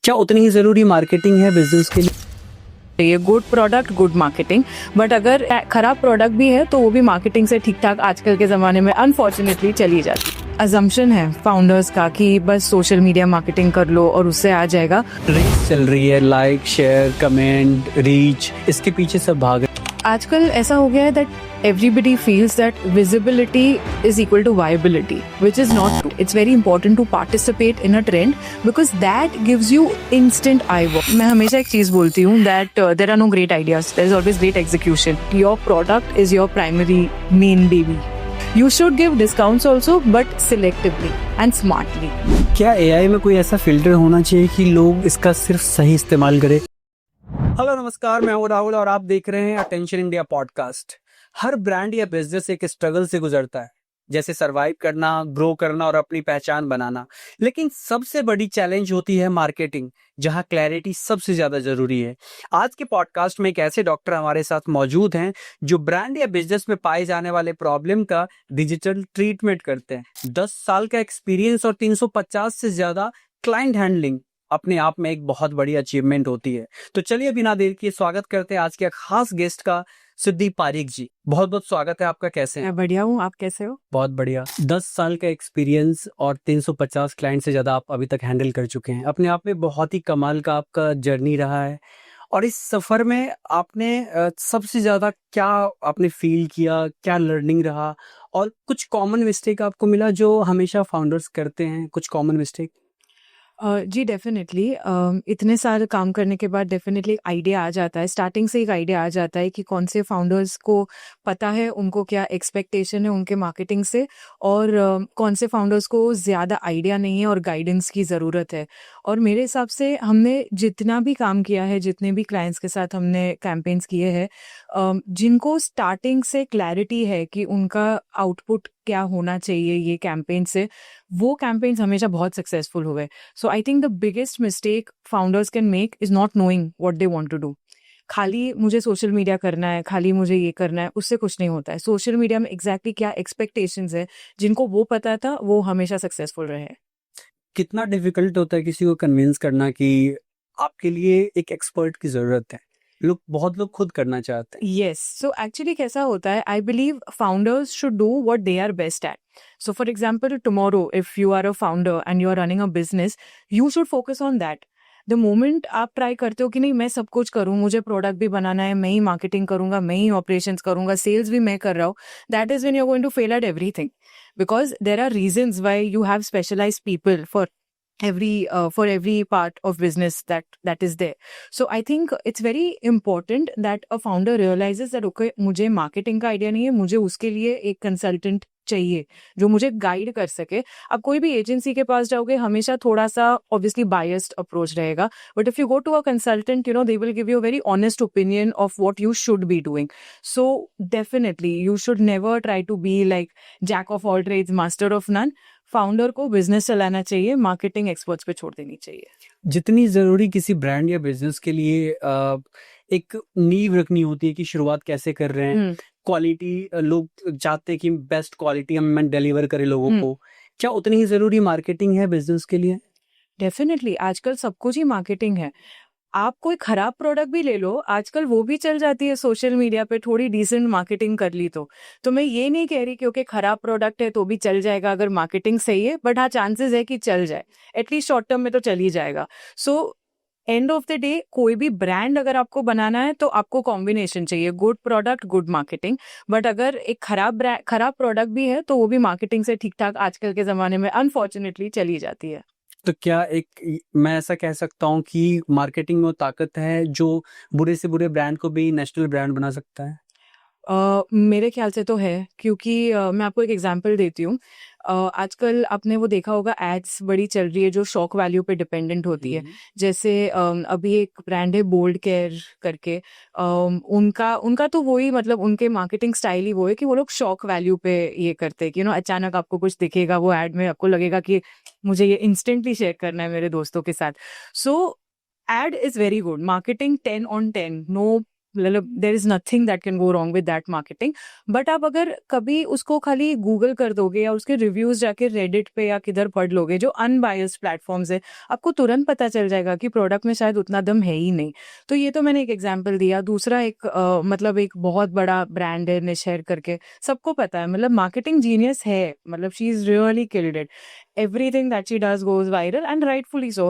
क्या उतनी ही ज़रूरी मार्केटिंग है बिजनेस के लिए? ये good product good marketing, but अगर खराब प्रोडक्ट भी है तो वो भी मार्केटिंग से ठीक ठाक आजकल के ज़माने में अनफॉर्चुनेटली चली जाती है। अजम्पशन है फाउंडर्स का कि बस सोशल मीडिया मार्केटिंग कर लो और उससे आ जाएगा। रीच चल रही है, लाइक शेयर कमेंट रीच, इसके पीछे सब भाग रहे हैं। आजकल ऐसा हो गया है that everybody feels that visibility is equal to viability, which is not true. It's very important to participate in a trend because that gives you instant eye work. मैं हमेशा एक चीज बोलती हूँ that there are no great ideas. There is always great execution. Your product is your primary main baby. You should give discounts also, but selectively and smartly. क्या AI में कोई ऐसा फिल्टर होना चाहिए कि लोग इसका सिर्फ सही इस्तेमाल करें? हेलो नमस्कार, मैं हूं राहुल और आप देख रहे हैं अटेंशन इंडिया पॉडकास्ट। हर ब्रांड या बिजनेस एक स्ट्रगल से गुजरता है, जैसे सरवाइव करना, ग्रो करना और अपनी पहचान बनाना। लेकिन सबसे बड़ी चैलेंज होती है मार्केटिंग, जहां क्लैरिटी सबसे ज्यादा जरूरी है। आज के पॉडकास्ट में एक ऐसे डॉक्टर हमारे साथ मौजूद हैं जो ब्रांड या बिजनेस में पाए जाने वाले प्रॉब्लम का डिजिटल ट्रीटमेंट करते हैं। 10 साल का एक्सपीरियंस और 350 से ज्यादा क्लाइंट हैंडलिंग अपने आप में एक बहुत बड़ी अचीवमेंट होती है। तो चलिए बिना देर किए स्वागत करते हैं आज के खास गेस्ट का, सिद्धि पारीक जी। बहुत बहुत स्वागत है आपका। कैसे हैं? मैं बढ़िया हूँ, आप कैसे हो? बहुत बढ़िया। 10 साल का एक्सपीरियंस और 350 क्लाइंट से ज़्यादा आप अभी तक हैंडल कर चुके हैं। अपने आप में बहुत ही कमाल का आपका जर्नी रहा है। और इस सफ़र में आपने सबसे ज़्यादा क्या आपने फील किया, क्या लर्निंग रहा और कुछ कॉमन मिस्टेक आपको मिला जो हमेशा फाउंडर्स करते हैं? कुछ कॉमन मिस्टेक। जी डेफ़िनेटली, इतने साल काम करने के बाद डेफ़िनेटली एक आइडिया आ जाता है, स्टार्टिंग से एक आइडिया आ जाता है कि कौन से फाउंडर्स को पता है उनको क्या एक्सपेक्टेशन है उनके मार्केटिंग से, और कौन से फाउंडर्स को ज़्यादा आइडिया नहीं है और गाइडेंस की ज़रूरत है। और मेरे हिसाब से हमने जितना भी काम किया है, जितने भी क्लाइंट्स के साथ हमने कैंपेन्स किए हैं, जिनको स्टार्टिंग से क्लैरिटी है कि उनका आउटपुट क्या होना चाहिए ये कैंपेन से, वो कैंपेन्स हमेशा बहुत सक्सेसफुल हुए। So I think the biggest mistake founders can make is not knowing what they want to do. खाली मुझे सोशल मीडिया करना है, खाली मुझे ये करना है, उससे कुछ नहीं होता है। सोशल मीडिया में एग्जैक्टली क्या एक्सपेक्टेशंस है, जिनको वो पता था वो हमेशा सक्सेसफुल रहे। कितना डिफिकल्ट होता है किसी को कन्विंस करना कि आपके लिए एक एक्सपर्ट की जरूरत है? बहुत लोग खुद करना चाहते हैं। Yes, so actually कैसा होता है, I believe founders should do what they are best at. So for example, tomorrow if you are a founder and you are running a business, you should focus on that. The moment आप try करते हो कि नहीं मैं सब कुछ करूँ, मुझे प्रोडक्ट भी बनाना है, मैं ही मार्केटिंग करूंगा, मैं ही ऑपरेशंस करूंगा, सेल्स भी मैं कर रहा हूँ, that is when you are going to fail at everything, because there are reasons why you have specialised people for every part of business that is there. So I think it's very important that a founder realizes that okay, मुझे marketing का idea नहीं है, मुझे उसके लिए एक consultant चाहिए जो मुझे गाइड कर सके। अब कोई भी एजेंसी के पास जाओगे हमेशा थोड़ा सा ऑब्वियसली बायस्ड अप्रोच रहेगा, but if you go to a consultant, they will give you a very honest opinion of what you should be doing. So definitely you should never try to be like jack of all trades master of none. Founder को business चलाना चाहिए, marketing experts पे छोड़ देनी चाहिए। जितनी जरूरी किसी ब्रांड या बिजनेस के लिए एक नींव रखनी होती है कि शुरुआत कैसे कर रहे हैं, क्वालिटी लोग चाहते हैं कि बेस्ट क्वालिटी हम डिलीवर करें लोगों को, क्या उतनी ही जरूरी मार्केटिंग है बिजनेस के लिए? डेफिनेटली आजकल सब कुछ ही मार्केटिंग है। आप कोई खराब प्रोडक्ट भी ले लो, आजकल वो भी चल जाती है सोशल मीडिया पे, थोड़ी डिसेंट मार्केटिंग कर ली तो मैं ये नहीं कह रही क्योंकि खराब प्रोडक्ट है तो भी चल जाएगा अगर मार्केटिंग सही है, बट हाँ चांसेस है कि चल जाए, एटलीस्ट शॉर्ट टर्म में तो चल ही जाएगा। So and of the day कोई भी ब्रांड अगर आपको बनाना है तो आपको कॉम्बिनेशन चाहिए, good product good marketing. But अगर एक खराब प्रोडक्ट भी है तो वो भी मार्केटिंग से ठीक ठाक आजकल के जमाने में अनफॉर्चुनेटली चली जाती है। तो क्या मैं ऐसा कह सकता हूँ कि मार्केटिंग में वो ताकत है जो बुरे से बुरे ब्रांड को भी नेशनल ब्रांड बना सकता है? मेरे ख्याल से तो है, क्योंकि मैं आपको एक एग्जांपल देती हूँ। आजकल आपने वो देखा होगा, एड्स बड़ी चल रही है जो शॉक वैल्यू पे डिपेंडेंट होती है। जैसे अभी एक ब्रांड है बोल्ड केयर करके, उनका उनका तो वही, मतलब उनके मार्केटिंग स्टाइल ही वो है कि वो लोग शॉक वैल्यू पे ये करते हैं कि अचानक आपको कुछ दिखेगा वो एड में, आपको लगेगा कि मुझे ये इंस्टेंटली शेयर करना है मेरे दोस्तों के साथ। So ad is very good, marketing 10 on 10, no मतलब there is nothing that can go wrong with that marketing. But आप अगर कभी उसको खाली गूगल कर दोगे या उसके रिव्यूज जाके रेडिट पे या किधर पढ़ लोगे, जो अनबायस्ड प्लेटफॉर्म्स है, आपको तुरंत पता चल जाएगा कि प्रोडक्ट में शायद उतना दम है ही नहीं. तो ये तो मैंने एक एग्जांपल दिया. दूसरा एक मतलब एक बहुत बड़ा ब्रांड है निशेर करके, सबको पता है, मतलब मार्केटिंग जीनियस है, मतलब she is really killed it. Everything that she does goes viral and rightfully so.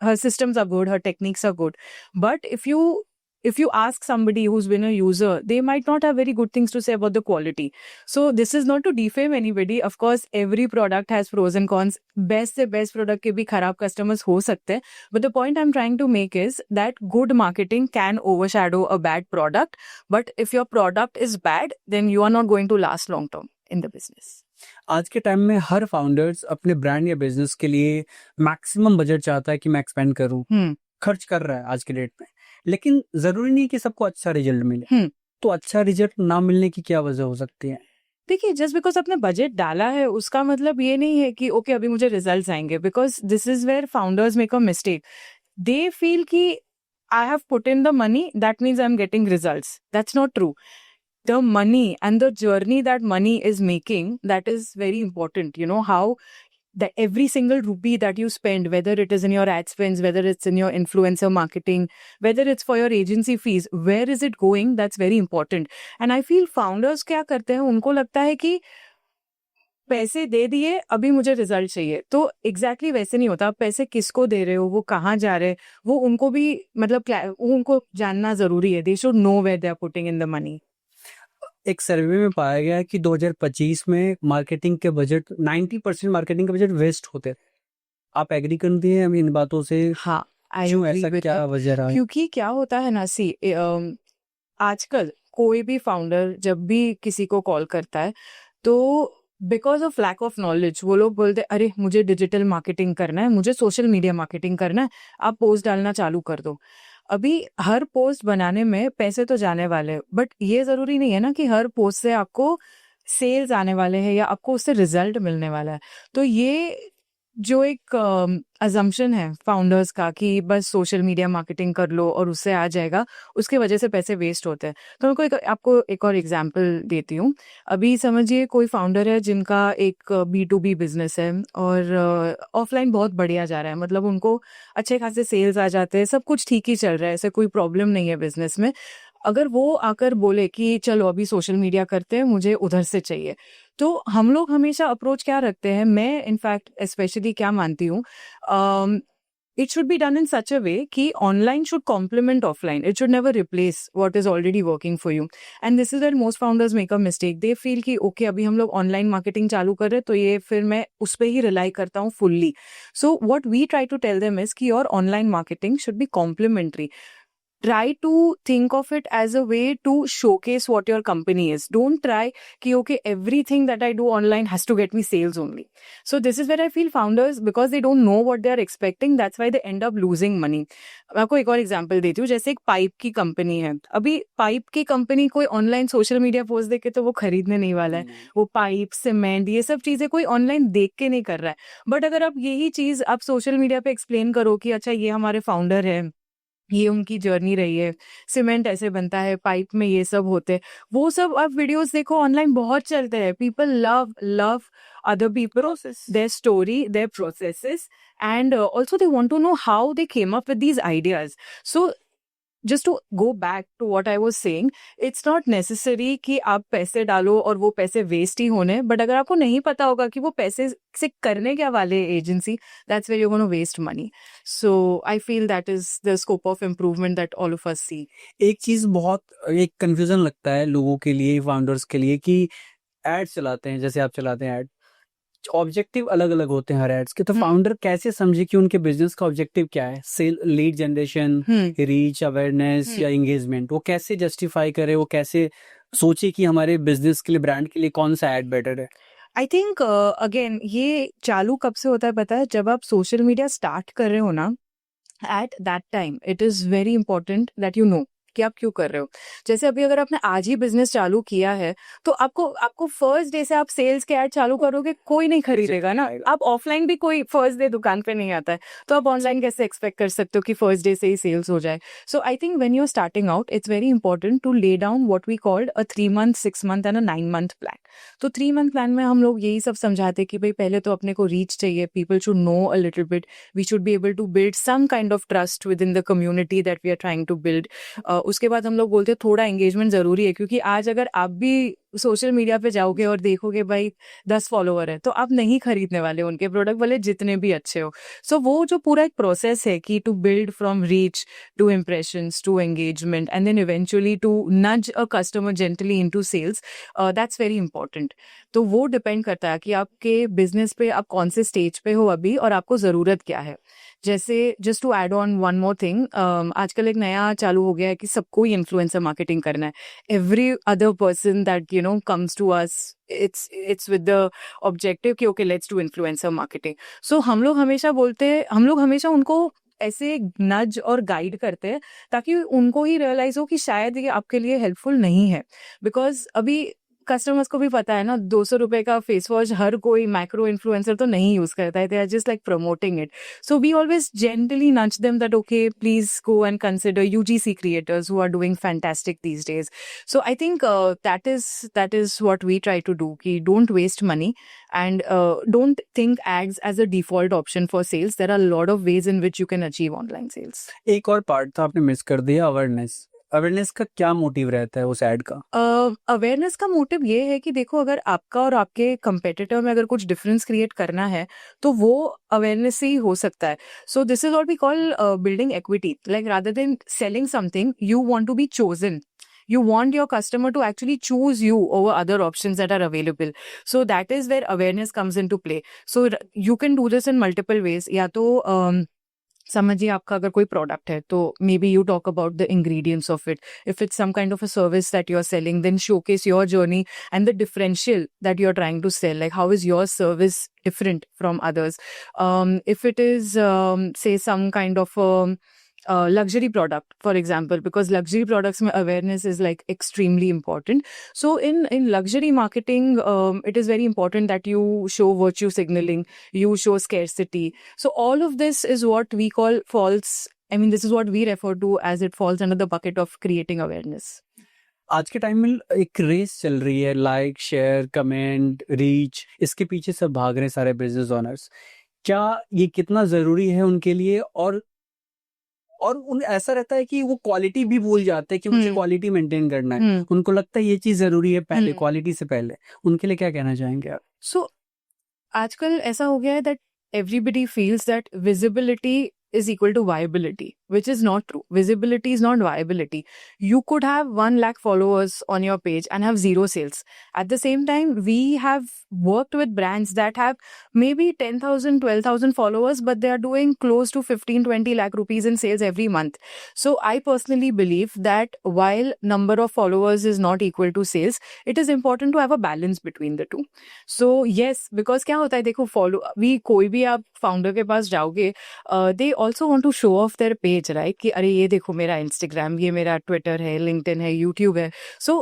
her systems are good, her techniques are good. But if you ask somebody who's been a user, they might not have very good things to say about the quality. So this is not to defame anybody. Of course, every product has pros and cons. Best से best product के भी खराब customers हो सकते हैं. But the point I'm trying to make is that good marketing can overshadow a bad product. But if your product is bad, then you are not going to last long term in the business. आज के time में हर founders अपने brand या business के लिए maximum budget चाहता है कि मैं एक्सपेंड करूं, खर्च कर रहा है आज के डेट में, लेकिन जरूरी नहीं कि सबको अच्छा रिजल्ट मिले. तो अच्छा रिजल्ट ना मिलने की क्या वजह हो सकती है? देखिए, जस्ट बिकॉज आपने बजट डाला है उसका मतलब ये नहीं है कि ओके अभी मुझे रिजल्ट्स आएंगे. Because this is where founders make a mistake. They feel कि I have put in the money, that means I am getting results. That's not true. The money and the journey that money is making, that is very important. You know how that every single rupee that you spend, whether it is in your ad spends, whether it's in your influencer marketing, whether it's for your agency fees, where is it going? That's very important. And I feel founders क्या करते हैं, उनको लगता है कि पैसे दे दिए, अभी मुझे रिजल्ट चाहिए. तो एग्जैक्टली वैसे नहीं होता. आप पैसे किसको दे रहे हो, वो कहाँ जा रहे हैं, वो उनको भी मतलब उनको जानना जरूरी है. They should know where they are putting in the money. एक सर्वे में पाया गया कि 2025 में मार्केटिंग के बजट 90% मार्केटिंग के बजट वेस्ट होते थे. आप एग्री करती हैं इन बातों से? हाँ, क्यों ऐसा, क्या वजह रहा है? क्योंकि क्या होता है ना, सी आजकल कोई भी फाउंडर जब भी किसी को कॉल करता है तो because of lack of knowledge वो लोग बोलते हैं अरे मुझे डिजिटल मार्केटिंग करना है, मुझे सोशल मीडिया मार्केटिंग करना है, आप पोस्ट डालना चालू कर दो. अभी हर पोस्ट बनाने में पैसे तो जाने वाले हैं, बट ये जरूरी नहीं है ना कि हर पोस्ट से आपको सेल्स आने वाले हैं या आपको उससे रिजल्ट मिलने वाला है. तो ये जो एक अजम्पशन है फाउंडर्स का कि बस सोशल मीडिया मार्केटिंग कर लो और उससे आ जाएगा, उसके वजह से पैसे वेस्ट होते हैं. तो मैं आपको एक और एग्जांपल देती हूँ. अभी समझिए कोई फाउंडर है जिनका एक B2B बिजनेस है और ऑफलाइन बहुत बढ़िया जा रहा है, मतलब उनको अच्छे खासे सेल्स आ जाते हैं, सब कुछ ठीक ही चल रहा है, ऐसे कोई प्रॉब्लम नहीं है बिजनेस में. अगर वो आकर बोले कि चलो अभी सोशल मीडिया करते हैं, मुझे उधर से चाहिए, तो हम लोग हमेशा अप्रोच क्या रखते हैं, मैं इनफैक्ट स्पेशली क्या मानती हूँ, it should be done in such a way कि online should complement offline. It should never replace what is already working for you. And this is where most founders make a mistake. They feel कि okay अभी हम लोग online marketing चालू कर रहे हैं तो ये फिर मैं उस पे ही rely करता हूँ fully. So what we try to tell them is कि your online marketing should be complementary. Try to think of it as a way to showcase what your company is. Don't try कि okay everything that I do online has to get me sales only. So this is where I feel founders, because they don't know what they are expecting, that's why they end up losing money. मैं आपको एक और example देती हूँ. जैसे एक pipe की company है, अभी पाइप की कंपनी कोई ऑनलाइन सोशल मीडिया पोस्ट देख के तो वो खरीदने नहीं वाला है. वो पाइप, सीमेंट, ये सब चीजें कोई ऑनलाइन देख के नहीं कर रहा है. बट अगर आप यही चीज आप सोशल मीडिया पे एक्सप्लेन करो कि अच्छा ये हमारे फाउंडर है, ये उनकी जर्नी रही है, सीमेंट ऐसे बनता है, पाइप में ये सब होते हैं, वो सब आप वीडियोस देखो ऑनलाइन बहुत चलते हैं. People love other people, their story, their processes, and also they want to know how they came up with these ideas. So just to go back to what I was saying, it's not necessary कि आप पैसे डालो और वो पैसे waste ही होने, but अगर आपको नहीं पता होगा कि वो पैसे से करने क्या वाले agency, that's where you're going to waste money. So I feel that is the scope of improvement that all of us see. एक चीज बहुत एक कंफ्यूजन लगता है लोगों के लिए, फाउंडर्स के लिए, कि एड चलाते हैं, जैसे आप चलाते हैं एड, ऑब्जेक्टिव अलग अलग होते हैं हर एड्स के. तो फाउंडर कैसे समझे कि उनके बिजनेस का ऑब्जेक्टिव क्या है? Sale, lead generation, reach, awareness या एंगेजमेंट? वो कैसे जस्टिफाई करे, वो कैसे सोचे कि हमारे बिजनेस के लिए, ब्रांड के लिए कौन सा एड बेटर है? आई थिंक अगेन ये चालू कब से होता है पता है? जब आप सोशल मीडिया स्टार्ट कर रहे हो ना, at that time it is very important that you know कि आप क्यों कर रहे हो. जैसे अभी अगर आपने आज ही बिजनेस चालू किया है तो आपको फर्स्ट डे से आप सेल्स के ऐड चालू करोगे, कोई नहीं खरीदेगा ना. आप ऑफलाइन भी कोई फर्स्ट डे दुकान पे नहीं आता है, तो आप ऑनलाइन कैसे एक्सपेक्ट कर सकते हो कि फर्स्ट डे से ही सेल्स हो जाए. So I think when you are starting out it's very important to lay down what we called a 3 month, 6 month and a 9 month plan. तो 3 month प्लान में हम लोग यही सब समझाते हैं कि भाई पहले तो अपने को रीच चाहिए, people should know a little bit, we should be able to build some kind of trust with in the community that we are trying to build. उसके बाद हम लोग बोलते हैं थोड़ा एंगेजमेंट जरूरी है, क्योंकि आज अगर आप भी सोशल मीडिया पे जाओगे और देखोगे भाई 10 फॉलोअर है, तो आप नहीं खरीदने वाले उनके प्रोडक्ट, वाले जितने भी अच्छे हो. सो वो जो पूरा एक प्रोसेस है कि to build from reach to impressions to engagement and then eventually to nudge a customer gently into sales, that's very important. तो वो डिपेंड करता है कि आपके बिजनेस पे आप कौन से स्टेज पे हो अभी और आपको जरूरत क्या है. जैसे just to add on one more thing, आजकल एक नया चालू हो गया है कि सबको ही इन्फ्लुएंसर मार्केटिंग करना है. Every other person that comes to us, it's with the objective कि okay let's do influencer marketing. So हम लोग हमेशा उनको ऐसे नज और गाइड करते हैं ताकि उनको ही रियलाइज हो कि शायद ये आपके लिए हेल्पफुल नहीं है. बिकॉज अभी कस्टमर्स को भी पता है ना, 200 रुपए का फेस वॉश हर कोई माइक्रो इन्फ्लुएंसर तो नहीं यूज करता है. They are just like promoting it. So we always gently nudge them that okay please go and consider UGC creators who are doing fantastic these days. So I think that is what we try to do. Ki don't waste money and don't think ads as a default option for sales. There are a lot of ways in which you can achieve online sales. एक और part था आपने miss कर दिया, awareness का क्या motive रहता है उस एड का? अवेयरनेस का मोटिव ये है कि देखो, अगर आपका और आपके कंपेटिटर में अगर कुछ डिफरेंस क्रिएट करना है तो वो अवेयरनेस से ही हो सकता है. So this is what we call building equity. Like rather than selling something, you want to be chosen. You want your customer to actually choose you over other options that are available. So that is where awareness comes into play. So you can do this in multiple ways. या तो समझिए आपका अगर कोई product है तो maybe you talk about the ingredients of it. If it's some kind of a service that you are selling, then showcase your journey and the differential that you are trying to sell. Like how is your service different from others. If it is say some kind of luxury product, for example, because luxury products mein awareness is like extremely important. So in luxury marketing, it is very important that you show virtue signaling, you show scarcity. So all of this is what we call this is what we refer to as it falls under the bucket of creating awareness. आज के time में एक race चल रही है, like, share, comment, reach, इसके पीछे सब भाग रहे हैं सारे बिजनेस ओनर्स. क्या ये कितना जरूरी है उनके लिए? और उन ऐसा रहता है कि वो क्वालिटी भी भूल जाते हैं कि मुझे क्वालिटी मेंटेन करना है. उनको लगता है ये चीज जरूरी है पहले, क्वालिटी से पहले. उनके लिए क्या कहना चाहेंगे आप? सो आजकल ऐसा हो गया है that everybody feels that visibility is equal to viability, which is not true. Visibility is not viability. You could have 1 lakh followers on your page and have 0 sales. At the same time, we have worked with brands that have maybe 10,000, 12,000 followers, but they are doing close to 15, 20 lakh rupees in sales every month. So I personally believe that while number of followers is not equal to sales, it is important to have a balance between the two. So yes, because क्या होता है, देखो, कोई भी आप founder के पास जाओगे, they also want to show off their page, right? कि अरे ये देखो मेरा Instagram, ये मेरा Twitter है, LinkedIn है, YouTube है. So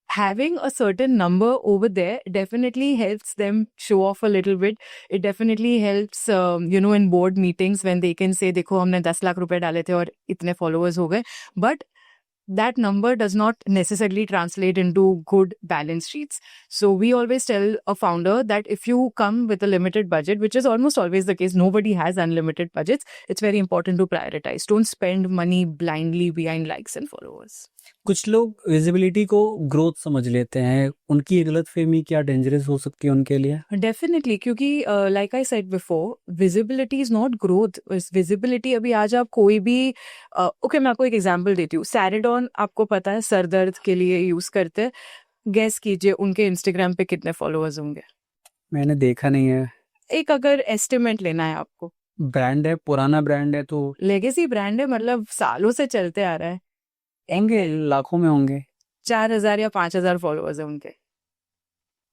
having a certain number over there definitely helps them show off a little bit. It definitely helps, in board meetings when they can say, देखो हमने 10 लाख रुपए डाले थे और इतने followers हो गए. But that number does not necessarily translate into good balance sheets. So we always tell a founder that if you come with a limited budget, which is almost always the case, nobody has unlimited budgets, it's very important to prioritize. Don't spend money blindly behind likes and followers. कुछ लोग visibility को growth समझ लेते हैं, उनकी गलतफहमी क्या dangerous हो सकती है उनके लिए? डेफिनेटली, क्योंकि like I said before, visibility is not growth. Visibility, अभी आज आप कोई भी ओके, मैं आपको एक एग्जांपल देती हूँ. सैरिडॉन आपको पता है सर दर्द के लिए यूज करते हैं. गेस कीजिए उनके इंस्टाग्राम पे कितने फॉलोअर्स होंगे? मैंने देखा नहीं है. एक अगर एस्टिमेट लेना है आपको. ब्रांड है, पुराना ब्रांड है, तो लेगेसी ब्रांड है, मतलब सालों से चलते आ रहा है. होंगे, लाखों में होंगे. 4,000 या 5,000 फॉलोअर्स है उनके.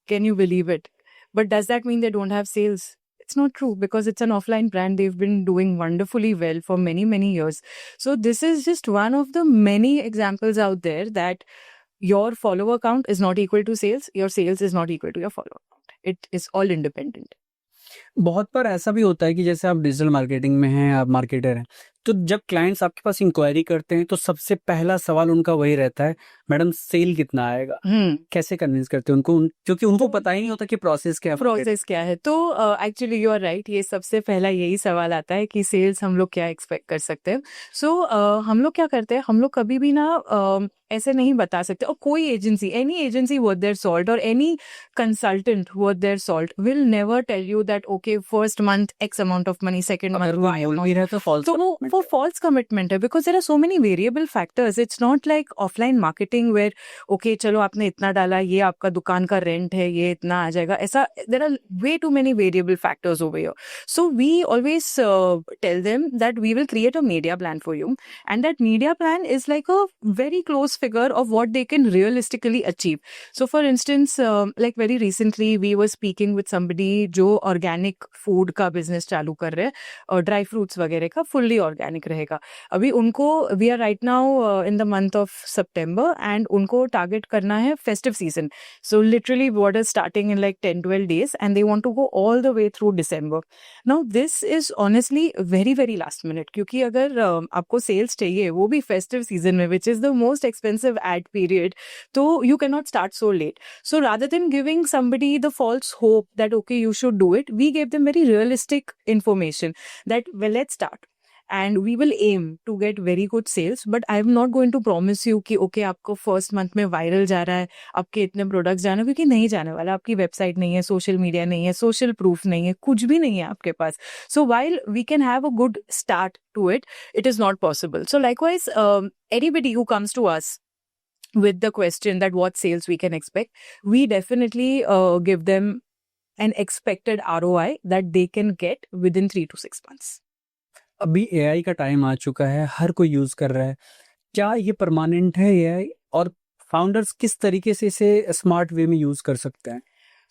Can you believe it? But does that mean they don't have sales? that's not true because it's an offline brand. They've been doing wonderfully well for many, many years. So this is just one of the many examples out there that your follower count is not equal to sales. Your sales is not equal to your follower count. It is all independent. बहुत बार ऐसा भी होता है कि जैसे आप digital marketing में हैं, आप मार्केटर हैं, तो जब क्लाइंट्स आपके पास इंक्वायरी करते हैं तो सबसे पहला सवाल उनका वही रहता है, मैडम सेल कितना आएगा? कैसे कन्विंस करते हैं उनको? क्योंकि उनको पता ही नहीं होता कि प्रोसेस क्या है। तो एक्चुअली यू आर राइट, ये सबसे पहला यही सवाल आता है कि सेल्स हम लोग क्या एक्सपेक्ट कर सकते हैं। सो हम लोग क्या करते हैं, हम लोग कभी भी ना ऐसे नहीं बता सकते, और कोई agency, any agency worth their salt और any consultant worth their salt will never tell you that okay first month X amount of money, second month वो false commitment है, because there are so many variable factors. It's not like offline marketing where okay चलो आपने इतना डाला, ये आपका दुकान का रेंट है, ये इतना आ जाएगा, ऐसा there are way too many variable factors over here. So we always tell them that we will create a media plan for you, and that media plan is like a very close figure of what they can realistically achieve. So for instance, like very recently we were speaking with somebody जो organic food का business चालू कर रहे हैं, और dry fruits वगैरह का fully organic रहेगा। अभी उनको we are right now in the month of September, and उनको टारगेट करना है festive season. So literally what is starting in like 10-12 days and they want to go all the way through December. Now this is honestly very very last minute, क्योंकि अगर आपको sales चाहिए वो भी festive season में, which is the most expensive ad period, तो you can not start so late. So rather than giving somebody the false hope that okay you should do it, we gave them very realistic information that well let's start and we will aim to get very good sales, but I am not going to promise you कि okay आपको first month में viral जा रहा है, आपके इतने products जाना, क्योंकि नहीं जाने वाला। आपकी वेबसाइट नहीं है, सोशल मीडिया नहीं है, सोशल प्रूफ नहीं है, कुछ भी नहीं है आपके पास। सो while we can have a good start to it, it is not possible. So likewise, anybody who comes to us with the question that what sales we can expect, we definitely give them an expected ROI that they can get within 3 to 6 months. अभी AI का time आ चुका है, हर कोई use कर रहा है, क्या ये परमानेंट है एआई, और फाउंडर्स किस तरीके से इसे स्मार्ट वे में यूज कर सकते हैं?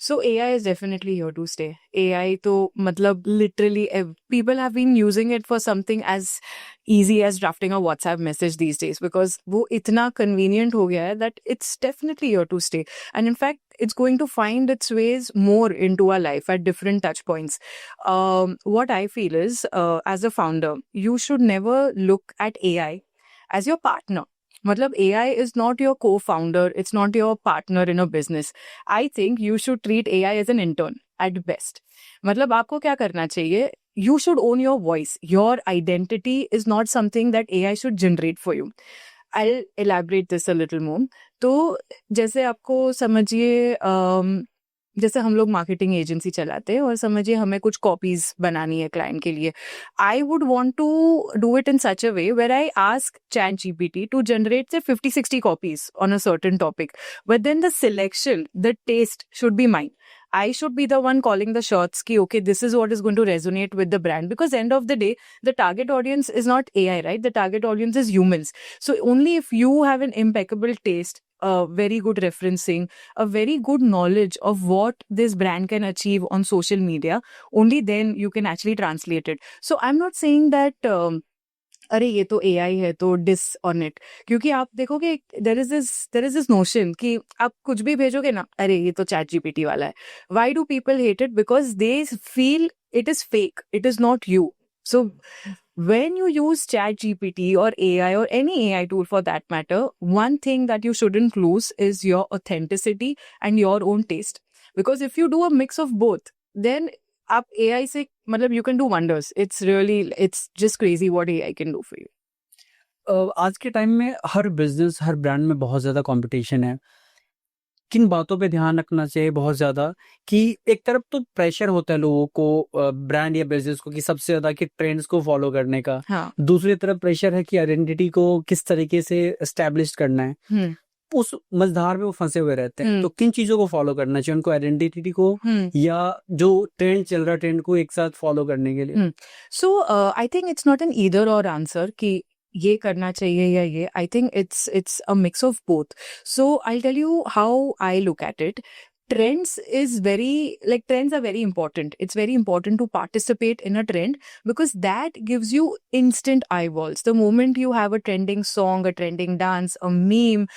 So AI is definitely here to stay. AI तो मतलब literally people have been using it for something as easy as drafting a WhatsApp message these days, because वो इतना convenient हो गया है that it's definitely here to stay. And in fact, it's going to find its ways more into our life at different touch points. What I feel is, as a founder, you should never look at AI as your partner. मतलब AI is not your co-founder, it's not your partner in a business. I think you should treat AI as an intern at best. मतलब आपको क्या करना चाहिए? You should own your voice. Your identity is not something that AI should generate for you. I'll elaborate this a little more. तो जैसे आपको समझिए, जैसे हम लोग मार्केटिंग एजेंसी चलाते हैं और समझिए हमें कुछ कॉपीज बनानी है क्लाइंट के लिए। I would want to do it in such a way where I ask ChatGPT to generate say 50-60 copies on a certain topic, but then the selection, the taste should be mine. I should be the one calling the shots ki okay this is what is going to resonate with the brand, because end of the day the target audience is not AI, right? The target audience is humans. So only if you have an impeccable taste, very good referencing, a very good knowledge of what this brand can achieve on social media, only then you can actually translate it. So I'm not saying that अरे ये तो AI है तो dish on it, क्योंकि आप देखोगे there is this notion कि आप कुछ भी भेजोगे ना, अरे ये तो ChatGPT वाला है. Why do people hate it? Because they feel it is fake, it is not you. So when you use ChatGPT or AI or any AI tool for that matter, one thing that you shouldn't lose is your authenticity and your own taste. Because if you do a mix of both, then आप AI से मतलब you can do wonders. It's just crazy what AI can do for you. आज के time में हर business, हर brand में बहुत ज़्यादा competition है. किन बातों पे ध्यान रखना चाहिए बहुत ज़्यादा? कि एक तरफ तो प्रेशर होता है लोगों को, ब्रांड या बिजनेस को, कि सबसे ज़्यादा कि ट्रेंड्स को फॉलो करने का. हाँ. दूसरी तरफ प्रेशर है कि आइडेंटिटी को किस तरीके से एस्टेब्लिश करना है. उस मझधार में वो फंसे हुए रहते हैं. तो किन चीजों को फॉलो करना चाहिए उनको, आइडेंटिटी को या जो ट्रेंड चल रहा ट्रेंड को एक साथ फॉलो करने के लिए? So I think it's not an either or answer कि ये करना चाहिए या ये. I think it's a mix of both. So I tell you how I look at it. trends are very important. It's very important to participate in a trend because that gives you instant eyeballs. The moment you have a trending song, a trending dance, a meme,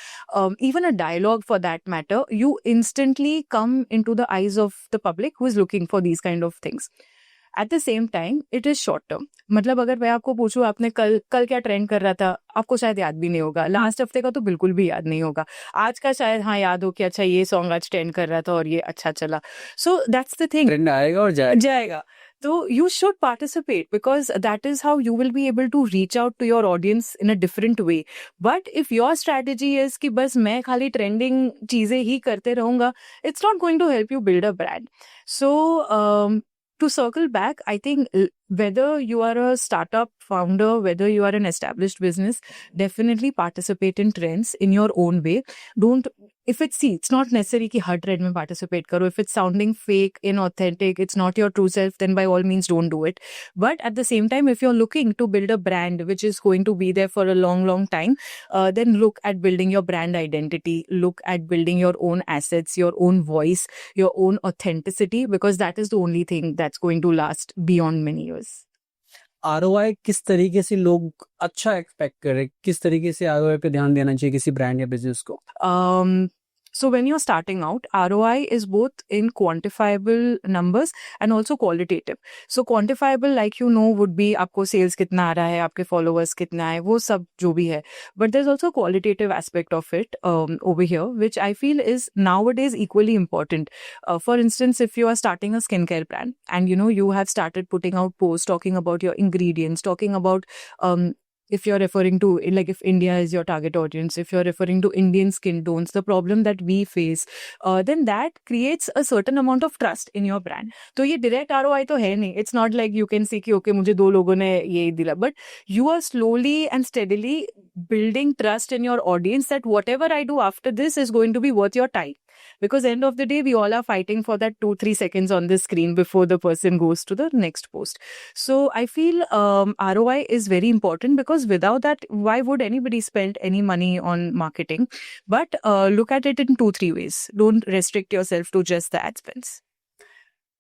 even a dialogue for that matter, you instantly come into the eyes of the public who is looking for these kind of things. At the same time, it is short term. मतलब अगर मैं आपको पूछूं आपने कल क्या trend कर रहा था, आपको शायद याद भी नहीं होगा. लास्ट हफ्ते का तो बिल्कुल भी याद नहीं होगा. आज का शायद हाँ याद हो कि अच्छा ये सॉन्ग आज ट्रेंड कर रहा था और ये अच्छा चला. So that's the thing. Trend आएगा और जाएगा. So you should participate because that is how you will be able to reach out to your audience in a different way. But if your strategy is कि बस मैं खाली trending चीजें ही करते रहूंगा, it's not going to help you build a brand. So to circle back, I think whether you are a startup founder, whether you are an established business, definitely participate in trends in your own way. It's not necessary कि हर trend में participate करो. If it's sounding fake, inauthentic, it's not your true self, then by all means don't do it. But at the same time, if you're looking to build a brand which is going to be there for a long, long time, then look at building your brand identity, look at building your own assets, your own voice, your own authenticity, because that is the only thing that's going to last beyond many years. ROI किस तरीके से लोग अच्छा expect करें, किस तरीके से ROI पे ध्यान देना चाहिए किसी ब्रांड या बिजनेस को? So when you're starting out, ROI is both in quantifiable numbers and also qualitative. So quantifiable, like would be आपको sales कितना आ रहा है, आपके followers कितना है, वो सब जो भी है. But there's also qualitative aspect of it over here, which I feel is nowadays equally important. For instance, if you are starting a skincare brand and you have started putting out posts talking about your ingredients, talking about if you're referring to, like if India is your target audience, if you're referring to Indian skin tones, the problem that we face, then that creates a certain amount of trust in your brand. तो ये direct ROI तो है नहीं. It's not like you can see कि okay मुझे 2 लोगों ने ये दिला. But you are slowly and steadily building trust in your audience that whatever I do after this is going to be worth your time. Because end of the day, we all are fighting for that 2-3 seconds on the screen before the person goes to the next post. So I feel ROI is very important because without that, why would anybody spend any money on marketing? But look at it in 2-3 ways. Don't restrict yourself to just the ad spends.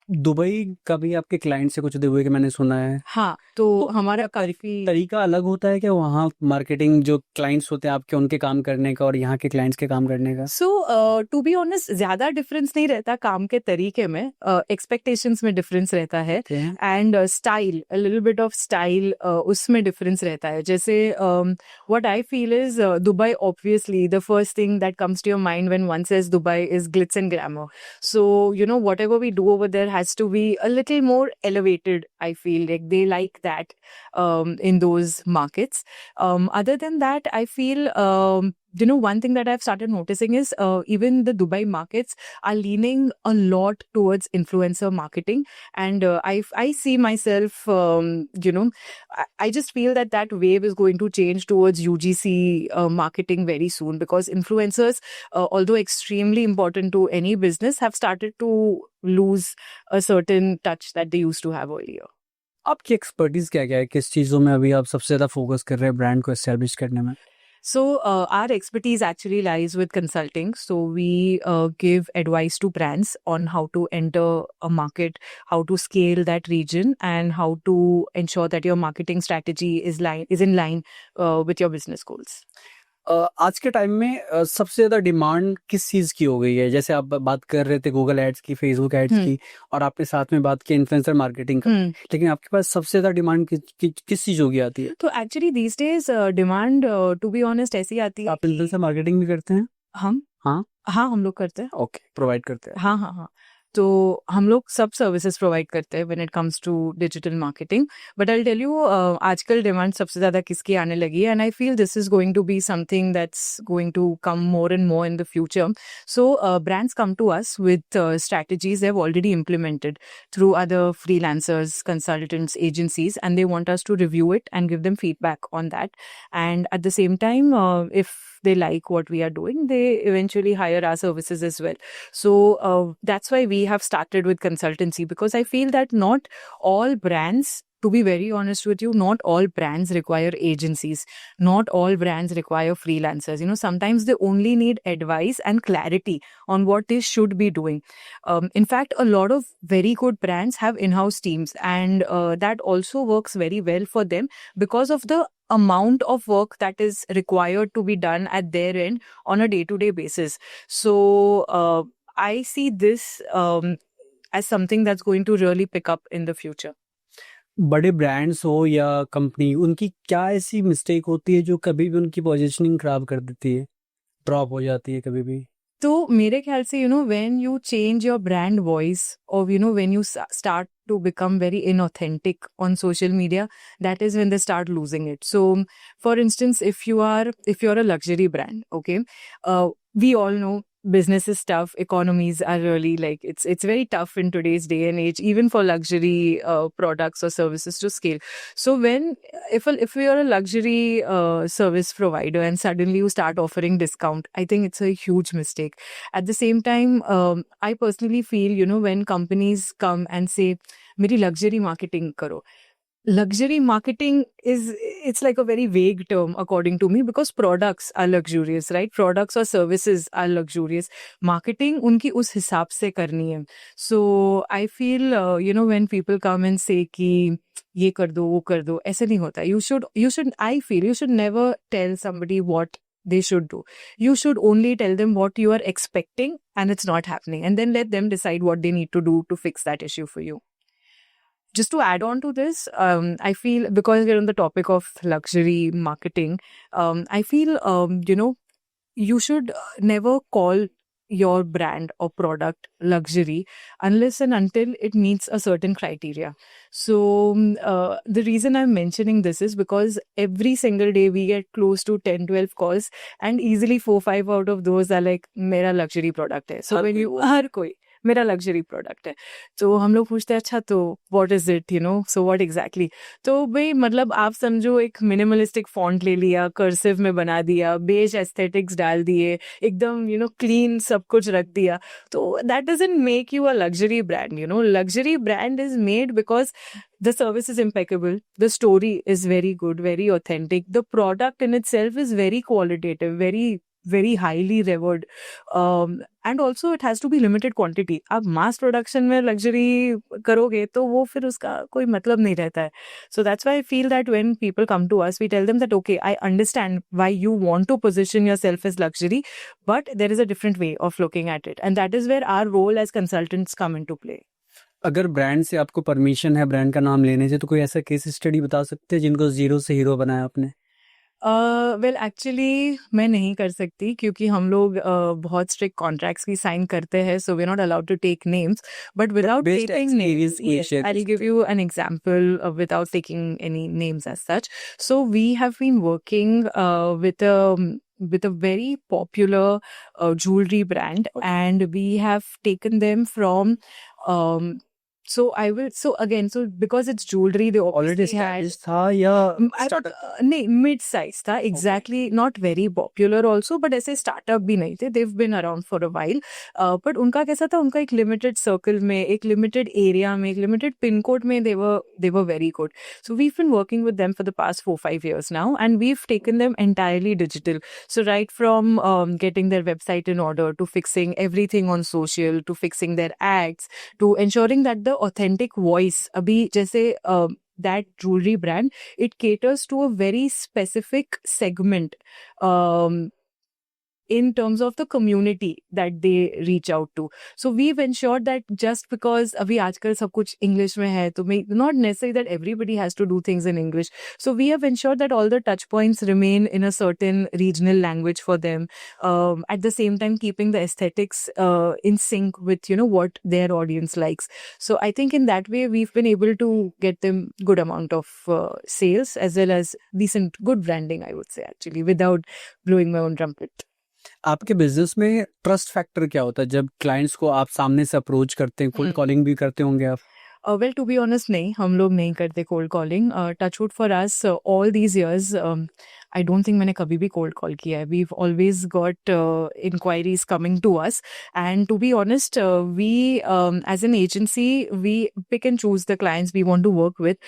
Dubai का भी आपके client से कुछ Dubai के मैंने सुना है. हाँ, तो हमारा काफी तरीका अलग होता है क्या वहाँ मार्केटिंग जो क्लाइंट्स होते हैं आपके उनके काम करने का और यहाँ के क्लाइंट्स के काम करने का? सो टू बी ऑनेस्ट ज्यादा डिफरेंस नहीं रहता काम के तरीके में. एक्सपेक्टेशंस में डिफरेंस रहता है and style, a little bit of style उसमें डिफरेंस रहता है. जैसे what I feel is Dubai, obviously the first thing that comes to your mind when one says Dubai is glitz and glamour. So whatever we do over there has to be a little more elevated. I feel like they like that in those markets. Other than that, I feel one thing that I've started noticing is even the Dubai markets are leaning a lot towards influencer marketing, and I see myself I just feel that wave is going to change towards UGC marketing very soon, because influencers, although extremely important to any business, have started to lose a certain touch that they used to have earlier. आपकी expertise क्या है, किस चीजों में अभी आप सबसे ज्यादा फोकस कर रहे हैं ब्रांड को एस्टेब्लिश करने में? So our expertise actually lies with consulting. So we give advice to brands on how to enter a market, how to scale that region, and how to ensure that your marketing strategy is in line with your business goals. आज के time में सबसे ज्यादा demand किस चीज की हो गई है? जैसे आप बात कर रहे थे गूगल एड्स की, फेसबुक एड्स की, और आपने साथ में बात की इन्फ्लुएंसर मार्केटिंग का, लेकिन आपके पास सबसे ज्यादा डिमांड किस चीजों की आती है? तो actually these days demand to be honest ऐसी आती है. आप इन्फ्लुएंसर मार्केटिंग भी करते हैं? हाँ हम लोग करते हैं. ओके, प्रोवाइड करते हैं. हाँ. तो हम लोग सब सर्विसेज प्रोवाइड करते हैं when it comes to digital marketing. But I tell you आजकल डिमांड सबसे ज्यादा किसकी आने लगी है, and I feel this is going to be something that's going to come more and more in the future. So brands come to us with strategies they've already implemented through other freelancers, consultants, agencies, and they want us to review it and give them feedback on that. And at the same time, if they like what we are doing, they eventually hire our services as well. So that's why we have started with consultancy, because I feel that not all brands to be very honest with you, not all brands require agencies. Not all brands require freelancers. Sometimes they only need advice and clarity on what they should be doing. In fact, a lot of very good brands have in-house teams, and that also works very well for them because of the amount of work that is required to be done at their end on a day-to-day basis. So I see this as something that's going to really pick up in the future. बड़े brands हो या company, उनकी क्या ऐसी mistake होती है जो कभी भी उनकी पोजीशनिंग खराब कर देती है, ड्रॉप हो जाती है कभी भी? तो मेरे ख्याल से when you change your brand voice, or when you start to become very inauthentic on social media, that is when they start losing it. So for instance, if you're a luxury brand, okay, we all know business is tough, economies are really it's very tough in today's day and age, even for luxury products or services to scale. So if you're a luxury service provider and suddenly you start offering discount, I think it's a huge mistake. At the same time, I personally feel when companies come and say meri luxury marketing karo, luxury marketing it's like a very vague term according to me, because products are luxurious, right? Products or services are luxurious. Marketing unki us hisab se karni hai. So I feel when people come and say ki ye kar do wo kar do, aise nahi hota. I feel you should never tell somebody what they should do. You should only tell them what you are expecting and it's not happening, and then let them decide what they need to do to fix that issue for you. Just to add on to this, I feel, because we're on the topic of luxury marketing, I feel, you should never call your brand or product luxury unless and until it meets a certain criteria. So the reason I'm mentioning this is because every single day we get close to 10-12 calls, and easily 4-5 out of those are like, mera luxury product hai. So when you, har koi मेरा luxury product है, तो हम लोग पूछते हैं अच्छा तो what is it, so what exactly. तो भाई मतलब आप समझो एक मिनिमलिस्टिक फॉन्ट ले लिया, कर्सिव में बना दिया, बेज एस्थेटिक्स डाल दिए, एकदम क्लीन सब कुछ रख दिया, तो that doesn't make you a luxury brand. Luxury brand is made because the service is impeccable, the story is very good, very authentic, the product in itself is very qualitative, very highly revered, and also it has to be limited quantity. आप mass production में luxury करोगे तो वो फिर उसका कोई मतलब नहीं रहता है. So that's why I feel that when people come to us, we tell them that okay, I understand why you want to position yourself as luxury, but there is a different way of looking at it, and that is where our role as consultants come into play. अगर brand से आपको permission है brand का नाम लेने से, तो कोई ऐसा केस स्टडी बता सकते हैं जिनको जीरो से हीरो बनाया आपने? वेल एक्चुअली मैं नहीं कर सकती, क्योंकि हम लोग बहुत स्ट्रिक्ट कॉन्ट्रैक्ट्स भी साइन करते हैं, so we are not allowed to take names. But without taking names, I will give you an example without taking any names as such. So we have been working with a very popular jewelry brand, and we have taken them from because it's jewelry, they already had था या नहीं, mid size था, exactly not very popular also, but ऐसे startup भी नहीं थे, they've been around for a while. But उनका कैसा था, उनका एक लिमिटेड सर्कल में, एक लिमिटेड एरिया में, एक लिमिटेड पिन कोड में they were very good. So we've been working with them for the past 4-5 years now, and we've taken them entirely digital. So right from getting their website in order, to fixing everything on social, to fixing their ads, to ensuring that the authentic voice, abhi jaise that jewelry brand, it caters to a very specific segment in terms of the community that they reach out to. So we've ensured that just because abhi aajkal sab kuch English mein hai, to not necessarily that everybody has to do things in English. So we have ensured that all the touch points remain in a certain regional language for them, at the same time keeping the aesthetics in sync with what their audience likes. So I think in that way we've been able to get them good amount of sales, as well as decent good branding, I would say, actually, without blowing my own trumpet. आपके business में trust factor क्या होता है जब clients को आप सामने से अप्रोच करते हैं? कोल्ड कॉलिंग भी करते होंगे आप? वेल टू बी ऑनेस्ट नहीं, हम लोग नहीं करते cold calling. Touchwood for us, all these years I don't think मैंने कभी भी cold call किया है. We've always got inquiries coming to us, and to be honest, we as an agency, we pick and choose the clients we want to work with.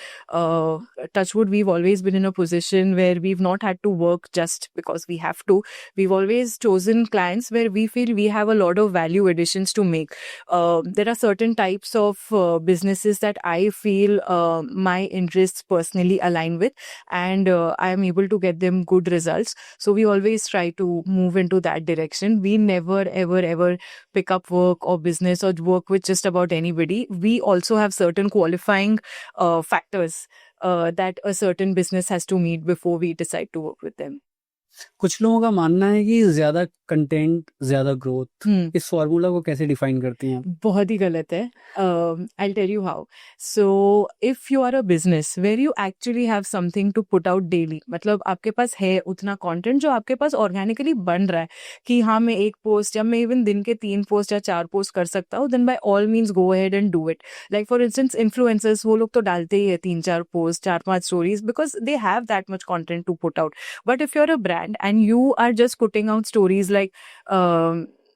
Touchwood, we've always been in a position where we've not had to work just because we have to. We've always chosen clients where we feel we have a lot of value additions to make. There are certain types of businesses that I feel my interests personally align with, and I am able to get them good results. So we always try to move into that direction. We never ever pick up work or business or work with just about anybody. We also have certain qualifying factors that a certain business has to meet before we decide to work with them. कुछ लोगों का मानना है कि ज्यादा content ज्यादा growth, इस formula को कैसे डिफाइन करती हैं आप? बहुत ही गलत है. I'll tell you how. So if you are a business where you actually have something to put out daily, मतलब आपके पास है उतना कंटेंट जो आपके पास ऑर्गेनिकली बन रहा है कि हाँ मैं एक पोस्ट या मैं इवन दिन के 3 पोस्ट या 4 पोस्ट कर सकता हूँ, then by all means go ahead and do it. Like for instance influencers, वो लोग तो डालते ही है 3-4 post 4-5 stories because they have that much content to put out. But if you're a brand and you are just putting out stories like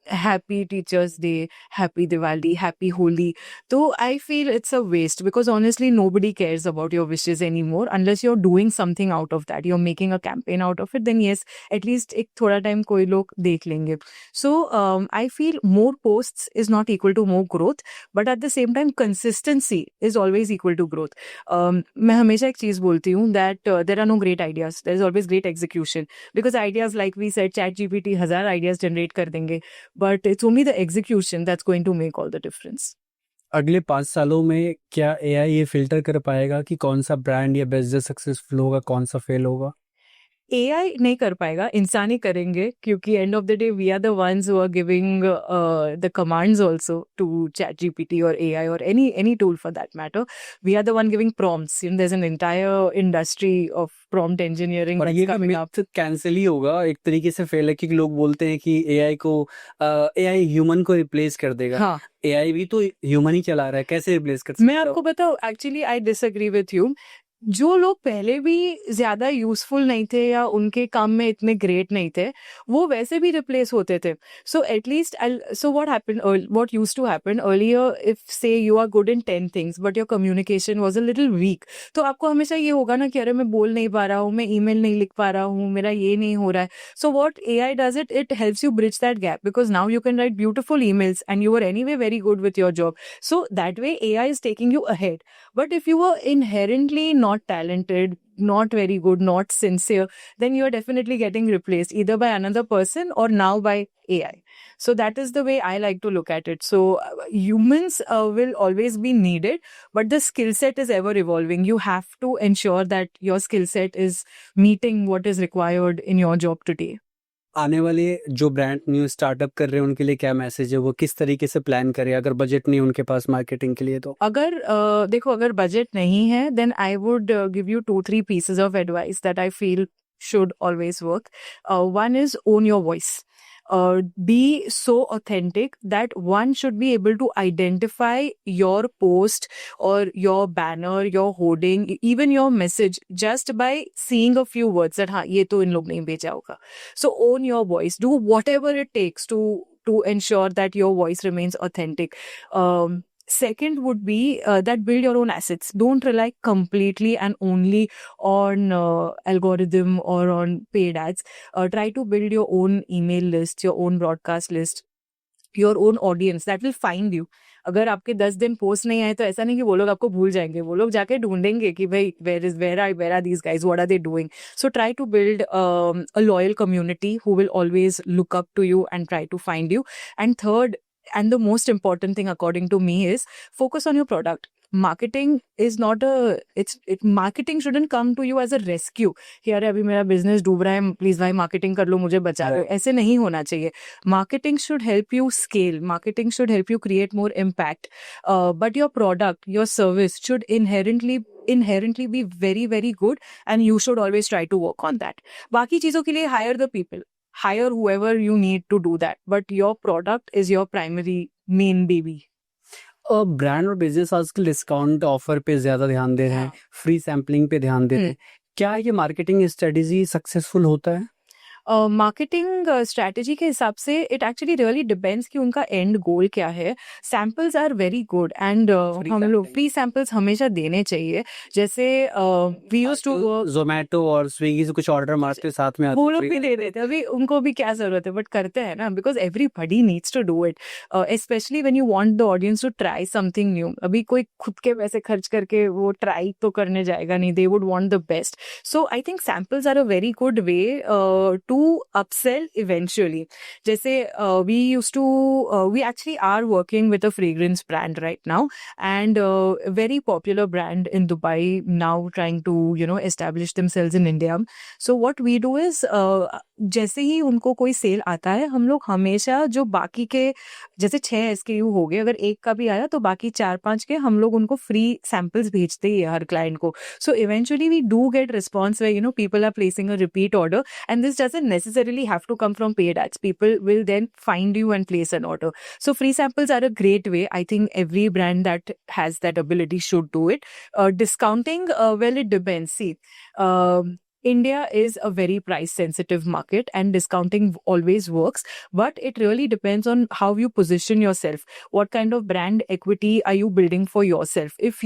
happy Teachers Day, happy Diwali, happy Holi, so I feel it's a waste because honestly nobody cares about your wishes anymore unless you're doing something out of that. You're making a campaign out of it, then yes, at least एक थोड़ा time कोई लोग देख लेंगे. So I feel more posts is not equal to more growth, but at the same time consistency is always equal to growth. मैं हमेशा एक चीज बोलती हूँ that there are no great ideas, there is always great execution, because ideas like we said ChatGPT 1000 ideas generate कर देंगे, but it's only the execution that's going to make all the difference. अगले 5 सालों में क्या AI ये filter कर पाएगा कि कौन सा ब्रांड या बिजनेस सक्सेसफुल होगा, कौन सा फेल होगा? AI नहीं कर पाएगा, इंसान ही करेंगे, क्योंकि end of the day we are the ones who are giving the commands also to ChatGPT or AI or any tool for that matter. We are the one giving prompts. You know, there's an entire industry of prompt engineering और that's ये coming up. Myth cancel ही होगा, एक तरीके से fail है क्योंकि लोग बोलते हैं कि एआई ह्यूमन को रिप्लेस कर देगा. हाँ, एआई भी तो ह्यूमन ही चला रहा है, कैसे रिप्लेस कर सकता मैं आपको बताऊं, actually I disagree with you. जो लोग पहले भी ज्यादा यूजफुल नहीं थे या उनके काम में इतने ग्रेट नहीं थे, वो वैसे भी रिप्लेस होते थे. So at least so what used to happen earlier, if say you are good in 10 things but your communication was a little weak, तो आपको हमेशा ये होगा ना कि अरे मैं बोल नहीं पा रहा हूँ, मैं ईमेल नहीं लिख पा रहा हूँ, मेरा ये नहीं हो रहा है. So what AI does, it helps you bridge that gap, because now you can write beautiful emails and you were anyway very good with your job. So that way AI is taking you ahead. But if you were inherently not talented, not very good, not sincere, then you are definitely getting replaced either by another person or now by AI. So that is the way I like to look at it. So humans will always be needed, but the skill set is ever evolving. You have to ensure that your skill set is meeting what is required in your job today. आने वाले जो brand new startup कर रहे हैं उनके लिए क्या message है, वो किस तरीके से प्लान करें अगर बजट नहीं उनके पास मार्केटिंग के लिए? तो अगर देखो, अगर बजट नहीं है, then I would give you 2-3 pieces of advice that I feel should always work. One is own your voice. Be so authentic that one should be able to identify your post or your banner, your hoarding, even your message just by seeing a few words that हाँ ये तो इन लोग नहीं भेजा होगा. So own your voice. Do whatever it takes to ensure that your voice remains authentic. Second would be that build your own assets. Don't rely completely and only on algorithm or on paid ads. Try to build your own email list, your own broadcast list, your own audience that will find you. अगर आपके 10 दिन post नहीं आए तो ऐसा नहीं कि वो लोग आपको भूल जाएंगे, वो लोग जाके ढूंढेंगे कि भाई where are these guys, what are they doing. So try to build a loyal community who will always look up to you and try to find you. And third, and the most important thing according to me, is focus on your product. Marketing is not marketing shouldn't come to you as a rescue कि अरे अभी मेरा business डूब रहा है, please भाई marketing कर लो, मुझे बचा लो. ऐसे नहीं होना चाहिए. Marketing should help you scale. Marketing should help you create more impact. But your product, your service should inherently be very very good, and you should always try to work on that. बाकी चीजों के लिए hire the people. Hire whoever you need to do that. But your product is your primary main baby. Brand और business आजकल discount offer पे ज्यादा ध्यान दे रहे हैं, फ्री सैम्पलिंग पे ध्यान दे रहे हैं. क्या ये मार्केटिंग स्ट्रेटेजी सक्सेसफुल होता है? मार्केटिंग स्ट्रैटेजी के हिसाब से इट एक्चुअली रियली डिपेंड्स कि उनका एंड गोल क्या है. Samples are very good and हम लोग फ्री सैम्पल्स हमेशा देने चाहिए. जैसे we used to work, Zomato और स्विगी से कुछ ऑर्डर मारते साथ में वो लोग भी दे देते हैं. अभी उनको भी क्या जरूरत है, बट करते हैं ना, because everybody needs to do it, specially when you want the audience to try something new. अभी कोई खुद के पैसे खर्च करके वो ट्राई तो करने जाएगा नहीं. They would want the best. So I think samples are a very good way to upsell eventually. जैसे we used to we actually are working with a fragrance brand right now, and a very popular brand in Dubai now trying to establish themselves in India. So what we do is जैसे ही उनको कोई cell आता है, हम लोग हमेशा जो बाकी के जैसे 6 SKU हो गए, अगर एक का भी आया तो बाकी 4-5 के हम लोग उनको फ्री सैम्पल्स भेजते ही है हर क्लाइंट को. So eventually we do get response where people are placing a repeat order, and this doesn't necessarily have to come from paid ads. People will then find you and place an order. So free samples are a great way. I think every brand that has that ability should do it. Discounting, well, it depends. See, India is a very price sensitive market, and discounting always works, but it really depends on how you position yourself. What kind of brand equity are you building for yourself? If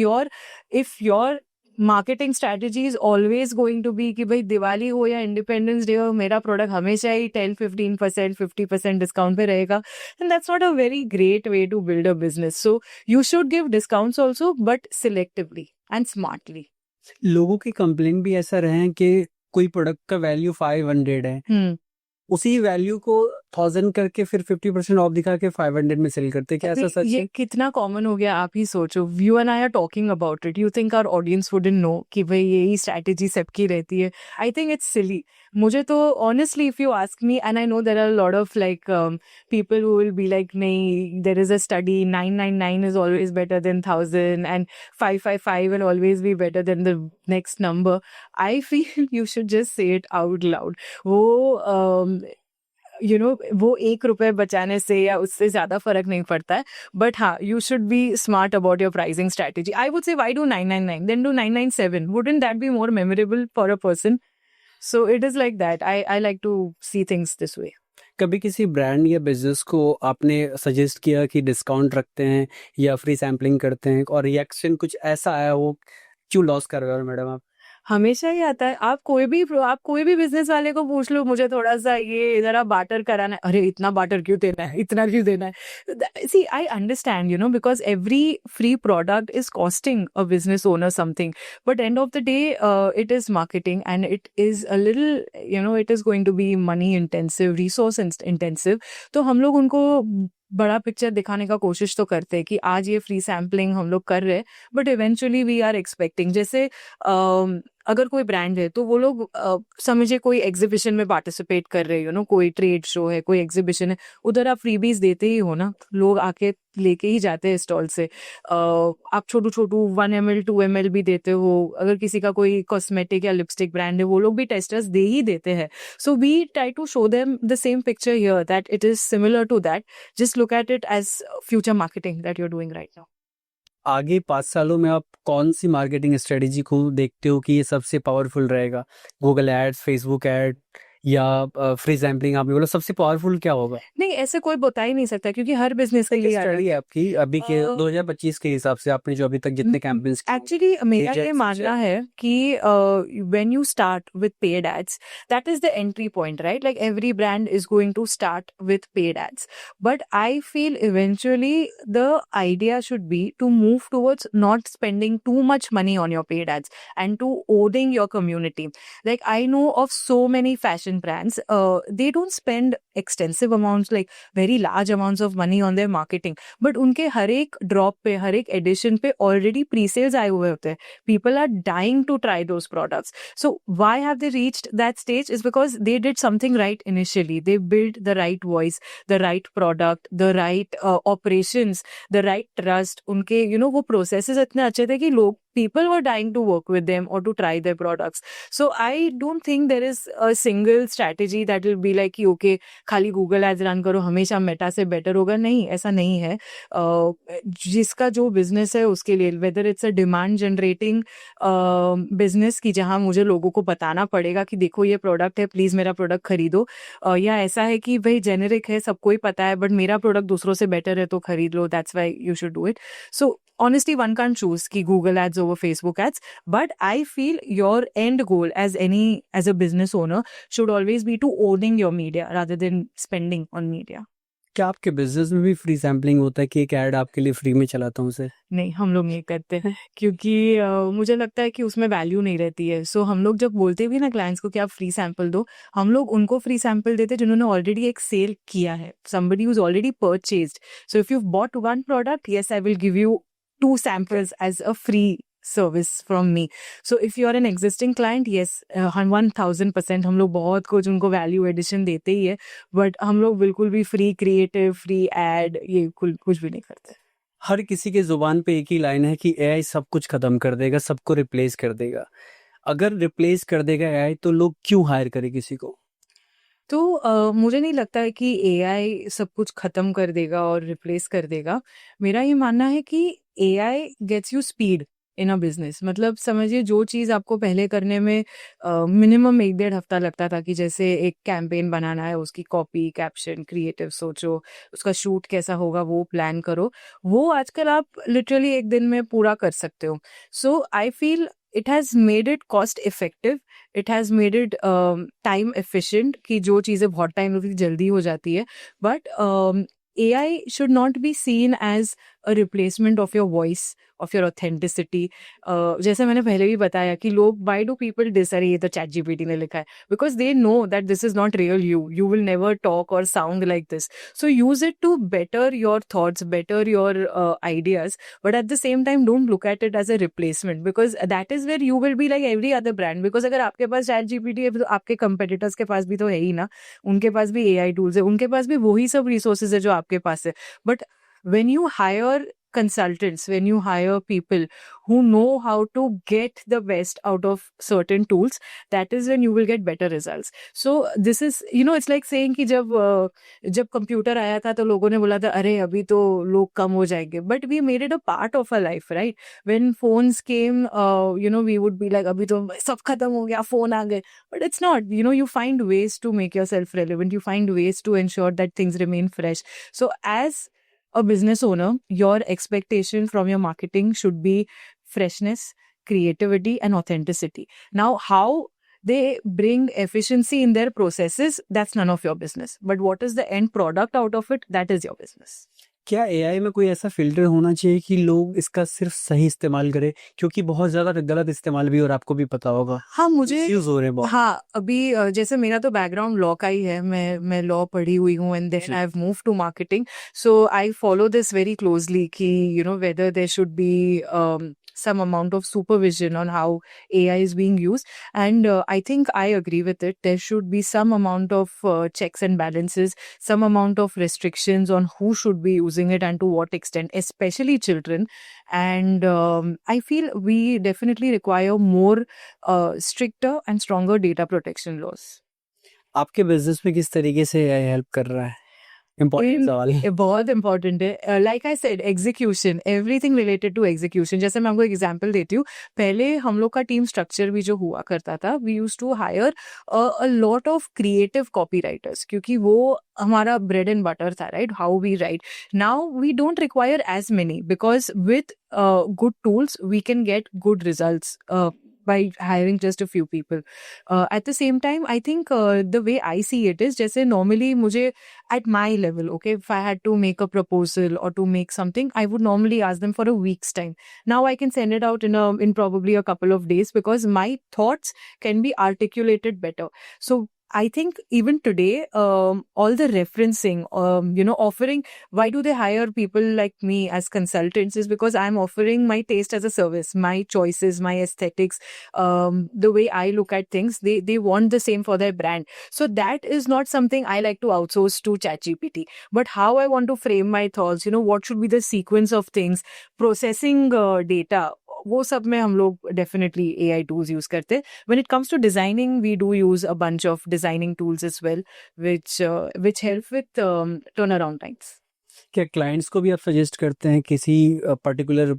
your marketing strategy is always going to be कि भाई दिवाली हो या independence day हो, मेरा product हमेशा ही 10-15% 50% discount पे रहेगा, and that's not a very great way to build a business. So you should give discounts also, but selectively and smartly. लोगों की कंप्लेंट भी ऐसा रहे हैं कि कोई प्रोडक्ट का वैल्यू 500 है, उसी वैल्यू को 1000 करके फिर 50% ऑफ दिखा के 500 में सेल करते. क्या ऐसा सच ये है? कितना कॉमन हो गया, आप ही सोचो. You and I are talking about it, you think our audience wouldn't know कि भाई यही स्ट्रैटेजी सबकी रहती है. I think it's silly. मुझे तो honestly if you ask me, and I know there are lot of like people who will be like नहीं, there is a study 999 is always better than 1000 and 555 will always be better than the next number. I feel you should just say it out loud. वो वो 1 रुपए बचाने से या उससे ज्यादा फर्क नहीं पड़ता है. बट हाँ, you should be smart about your pricing strategy. I would say why do 999 then do 997? Wouldn't that be more memorable for a person? So it is like that. I like to see things this way. कभी किसी brand या business को आपने suggest किया कि discount रखते हैं या फ्री सैम्पलिंग करते हैं, और रिएक्शन कुछ ऐसा आया हो, क्यों लॉस कर रहे हो मैडम आप? हमेशा ही आता है. आप कोई भी बिजनेस वाले को पूछ लो, मुझे थोड़ा सा ये जरा बाटर कराना है, अरे इतना बाटर क्यों देना है, इतना क्यों देना है. See, I understand because every free product is costing a business owner something, but end of the day it is marketing and it is a little it is going to be money intensive, resource intensive. तो हम लोग उनको बड़ा picture दिखाने का कोशिश तो करते हैं कि आज ये फ्री सैम्पलिंग हम लोग कर रहे हैं, but eventually we are expecting. जैसे अगर कोई ब्रांड है तो वो लोग समझे कोई एग्जीबिशन में पार्टिसिपेट कर रहे हो, कोई ट्रेड शो है, कोई एग्जीबिशन है, उधर आप फ्रीबीज देते ही हो ना, लोग आके लेके ही जाते हैं स्टॉल से. आप छोटू 1 ml 2 ml भी देते हो. अगर किसी का कोई कॉस्मेटिक या लिपस्टिक ब्रांड है, वो लोग भी टेस्टर्स दे ही देते हैं. So we try to show them the same picture here, that it is similar to that. Just look at it as future marketing that you are doing right now. आगे 5 सालों में आप कौन सी मार्केटिंग स्ट्रेटेजी को देखते हो कि ये सबसे पावरफुल रहेगा? गूगल एड्स, फेसबुक एड या फ्री सैम्पलिंग? आपने बोला सबसे पावरफुल क्या होगा? नहीं, ऐसे कोई बता ही नहीं सकता, क्योंकि हर बिजनेस के लिए स्टडी है आपकी अभी के 2025 के हिसाब से, आपने जो अभी तक जितने कैंपेन्स एक्चुअली मेरा ये मानना है कि when you start with paid ads, that is the entry point, right? Like every brand is going to start with paid ads, but I feel eventually the idea should be to move towards not spending too much money on your paid ads and to adding your community. Like I know of so many fashion brands, they don't spend extensive amounts, like very large amounts of money on their marketing, but उनके हर एक drop पे, हर एक addition पे already pre sales आए हुए होते हैं. People are dying to try those products. So why have they reached that stage? Is because they did something right initially. They build the right voice, the right product, the right operations, the right trust. उनके वो processes इतने अच्छे थे कि लोग people were dying to work with them or to try their products. So I don't think there is a single strategy that will be like कि okay खाली Google ads run करो हमेशा मेटा से better होगा. नहीं, ऐसा नहीं है. जिसका जो business है उसके लिए, whether it's a demand generating business कि जहाँ मुझे लोगों को बताना पड़ेगा कि देखो ये product है, please मेरा product खरीदो, या ऐसा है कि भाई generic है, सबको ही पता है, but मेरा product दूसरों से better है तो खरीद लो, that's why you should do it. So honestly, one can't choose ki Google ads over Facebook ads, but I feel your end goal as a business owner should always be to owning your media rather than spending on media. क्या आपके business में भी free sampling होता है कि एक add आपके लिए फ्री में चलाता हूँ सर? नहीं, हम लोग नहीं करते क्योंकि मुझे लगता है कि उसमें वैल्यू नहीं रहती है. सो हम लोग जब बोलते भी ना क्लाइंट्स को कि आप फ्री सैंपल दो, हम लोग उनको फ्री सैंपल देते जिन्होंने ऑलरेडी एक सेल किया है, somebody who's already purchased. So if you've bought one product, yes, I will give you 2 samples as a free service from me. So if you are an existing client, yes, 1000% हम लोग बहुत कुछ उनको value addition देते ही है, but हम लोग बिल्कुल भी फ्री क्रिएटिव, फ्री एड, ये कुछ भी नहीं करते. हर किसी के जुबान पे एक ही लाइन है कि एआई सब कुछ खत्म कर देगा, सबको रिप्लेस कर देगा. अगर रिप्लेस कर देगा एआई तो लोग क्यों हायर करे किसी को? तो मुझे नहीं लगता है कि एआई सब कुछ खत्म कर देगा और रिप्लेस कर देगा. मेरा ये मानना है कि AI gets you speed in a business. मतलब समझिए जो चीज़ आपको पहले करने में मिनिमम 1-1.5 हफ्ता लगता था कि जैसे एक कैंपेन बनाना है, उसकी कॉपी, कैप्शन, क्रिएटिव सोचो, उसका शूट कैसा होगा वो प्लान करो, वो आजकल आप लिटरली 1 दिन में पूरा कर सकते हो. So I feel it has made it cost effective, it has made it time efficient कि जो चीज़ें बहुत टाइम लगती जल्दी हो जाती है. But AI should not be seen as a replacement of your voice, of your authenticity. जैसे मैंने पहले भी बताया कि लोग, why do people diss, अरे ये तो ChatGPT ने लिखा है, because they know that this is not real you will never talk or sound like this. So use it to better your thoughts, better your ideas, but at the same time don't look at it as a replacement, because that is where you will be like every other brand. Because अगर आपके पास ChatGPT है तो आपके competitors के पास भी तो है ही ना, उनके पास भी AI tools है, उनके पास भी वही सब resources है जो आपके पास है. But when you hire consultants, when you hire people who know how to get the best out of certain tools, that is when you will get better results. So this is, it's like saying कि जब computer आया था तो लोगों ने बोला था अरे अभी तो लोग कम हो जाएंगे, but we made it a part of our life, right? When phones came, we would be like अभी तो सब खत्म हो गया, फोन आ गए, but it's not. You find ways to make yourself relevant, you find ways to ensure that things remain fresh. So as a business owner, your expectation from your marketing should be freshness, creativity, and authenticity. Now, how they bring efficiency in their processes, that's none of your business. But what is the end product out of it, that is your business. क्या AI में कोई ऐसा filter होना चाहिए कि लोग इसका सिर्फ सही इस्तेमाल करें, क्योंकि बहुत ज्यादा गलत इस्तेमाल भी, और आपको भी पता होगा हाँ, मुझे यूज हो रहे हैं बहुत. हाँ, अभी जैसे मेरा तो बैकग्राउंड लॉ का ही है, मैं लॉ पढ़ी हुई हूँ, and then I have move to marketing. So I follow this very closely कि whether there should be some amount of supervision on how AI is being used. And I think I agree with it. There should be some amount of checks and balances, some amount of restrictions on who should be using it and to what extent, especially children. And I feel we definitely require more stricter and stronger data protection laws. आपके business में किस तरीके से AI help कर रहा है? Important सवाल है. बहुत इम्पोर्टेंट है. Like I said, execution, everything related to execution. जैसे मैं आपको एग्जांपल देती हूँ, पहले हम लोग का टीम स्ट्रक्चर भी जो हुआ करता था, we used to hire a lot of creative copy writers, क्योंकि वो हमारा ब्रेड एंड बटर था, right, how we write. Now we don't require as many, because with good tools we can get good results by hiring just a few people. At the same time, I think the way I see it is, जैसे normally मुझे at my level, okay, if I had to make a proposal or to make something, I would normally ask them for a week's time. Now I can send it out in probably a couple of days, because my thoughts can be articulated better. So I think even today, all the referencing, offering, why do they hire people like me as consultants, is because I'm offering my taste as a service, my choices, my aesthetics, the way I look at things. They want the same for their brand. So that is not something I like to outsource to ChatGPT. But how I want to frame my thoughts, what should be the sequence of things, processing data, वो सब में हम लोग definitely AI tools use करते हैं. When it comes to designing, we do use a bunch of designing tools as well, which help with turnaround times. क्या clients को भी आप सजेस्ट करते हैं किसी पर्टिकुलर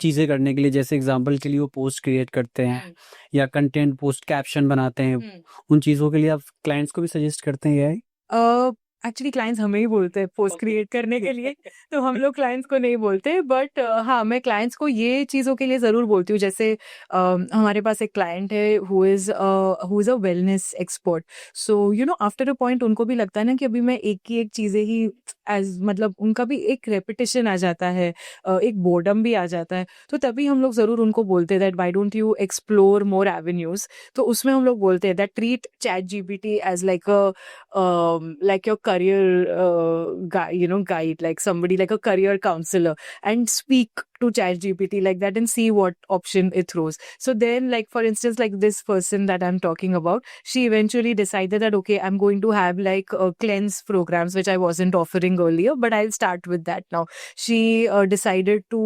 चीज़ें करने के लिए, जैसे एग्जांपल के लिए वो पोस्ट क्रिएट करते हैं या कंटेंट पोस्ट कैप्शन बनाते हैं, उन चीज़ों के लिए आप क्लाइंट्स को भी सजेस्ट करते हैं AI? एक्चुअली क्लाइंट्स हमें ही बोलते हैं पोस्ट क्रिएट करने के लिए, तो हम लोग क्लाइंट्स को नहीं बोलते. बट हाँ, मैं क्लाइंट्स को ये चीज़ों के लिए ज़रूर बोलती हूँ. जैसे हमारे पास एक क्लाइंट है who is a wellness expert. So you know after a point उनको भी लगता है ना कि अभी मैं एक ही एक चीज़ें ही एज मतलब उनका भी एक रेपिटेशन आ जाता है, एक बोर्डम भी आ जाता है. तो तभी हम लोग ज़रूर उनको बोलते हैं that why don't you explore more avenues. तो उसमें हम लोग बोलते हैं that treat ChatGPT as like your career guide, like somebody like a career counselor, and speak to ChatGPT like that and see what option it throws. So then, like for instance, like this person that I'm talking about, she eventually decided that okay, I'm going to have like cleanse programs which I wasn't offering earlier, but I'll start with that now. She decided to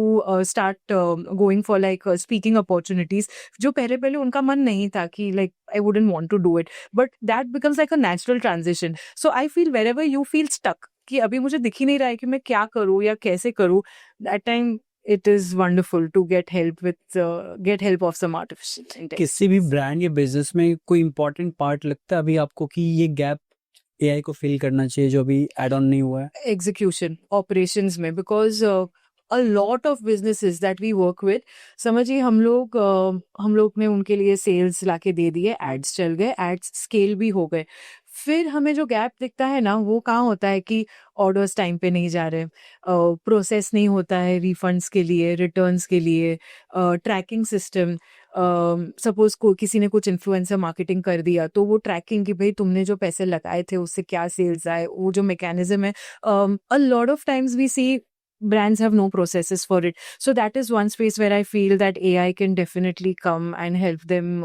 start going for like speaking opportunities जो पहले पहले उनका मन नहीं था कि like I wouldn't want to do it, but that becomes like a natural transition. So I feel wherever you feel stuck कि अभी मुझे दिख ही नहीं रहा है कि मैं क्या करूँ या कैसे करूँ, that time it is wonderful to get help of some artificial intelligence. किसी भी ब्रांड या बिजनेस में कोई इंपॉर्टेंट पार्ट लगता है अभी आपको कि ये गैप AI को फिल करना चाहिए जो अभी एड ऑन नहीं हुआ है? Execution, operations में, because a lot of businesses that we work with, समझिए हम लोग ने उनके लिए सेल्स लाके दे दिए, एड्स चल गए, एड्स स्केल भी हो गए. फिर हमें जो गैप दिखता है ना वो कहाँ होता है कि ऑर्डर्स टाइम पे नहीं जा रहे, प्रोसेस नहीं होता है रिफंड्स के लिए, रिटर्न्स के लिए, ट्रैकिंग सिस्टम. सपोज को किसी ने कुछ इन्फ्लुएंसर मार्केटिंग कर दिया तो वो ट्रैकिंग कि भाई तुमने जो पैसे लगाए थे उससे क्या सेल्स आए, वो जो मैकेनिज्म है, a lot of times we see brands have no processes for it. So that is one space where I feel that AI can definitely come and help them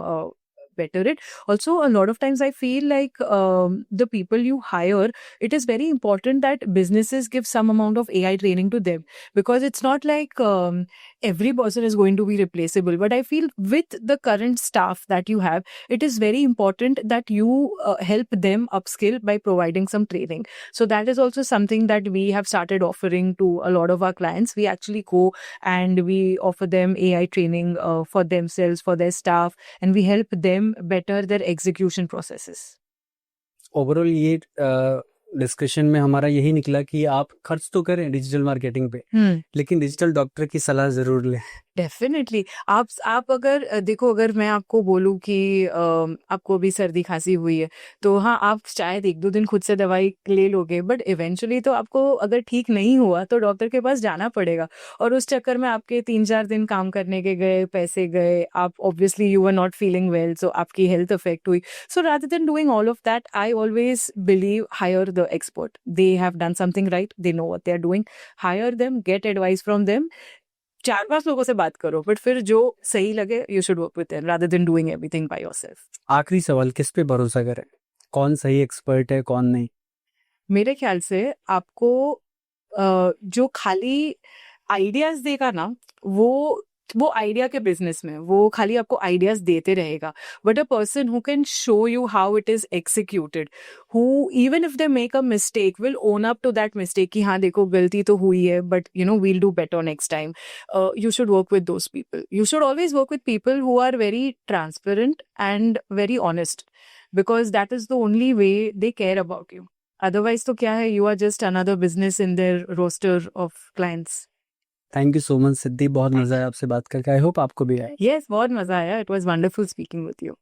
better it. Also, a lot of times I feel like the people you hire, it is very important that businesses give some amount of AI training to them, because it's not like every person is going to be replaceable. But I feel with the current staff that you have, it is very important that you help them upskill by providing some training. So that is also something that we have started offering to a lot of our clients. We actually go and we offer them AI training for themselves, for their staff, and we help them better their execution processes. Overall ये discussion में हमारा यही निकला कि आप खर्च तो करें डिजिटल मार्केटिंग पे, लेकिन डिजिटल डॉक्टर की सलाह जरूर लें. डेफिनेटली. आप अगर देखो, अगर मैं आपको बोलूँ कि आपको भी सर्दी खांसी हुई है तो हाँ, आप शायद 1-2 दिन खुद से दवाई ले लोगे, बट इवेंचुअली तो आपको अगर ठीक नहीं हुआ तो डॉक्टर के पास जाना पड़ेगा. और उस चक्कर में आपके 3-4 दिन काम करने के गए, पैसे गए, आप obviously you are not feeling well, so आपकी हेल्थ अफेक्ट हुई. So rather than doing all of that, I always believe hire the expert. They have done something right, they know what they are doing. Hire them, get advice from them. 4-5 लोगों से बात करो, but फिर जो सही लगे you should work with them rather than doing everything by yourself. आखिरी सवाल, किस पे भरोसा करें? कौन सही एक्सपर्ट है, कौन नहीं? मेरे ख्याल से आपको जो खाली आइडियाज देगा ना, वो आइडिया के बिजनेस में वो खाली आपको आइडियाज देते रहेगा. But a person who can show you how it is executed, who even if they make a mistake will own up to that mistake कि हाँ देखो गलती तो हुई है, but you know we'll do better next time. You should work with those people. You should always work with people who are very transparent and very honest, because that is the only way they care about you. Otherwise तो क्या है, you are just another business in their roster of clients. Thank you so much Siddhi, बहुत मजा आया आपसे बात करके. I hope आपको भी आए. यस, बहुत मजा आया. It was wonderful speaking with you.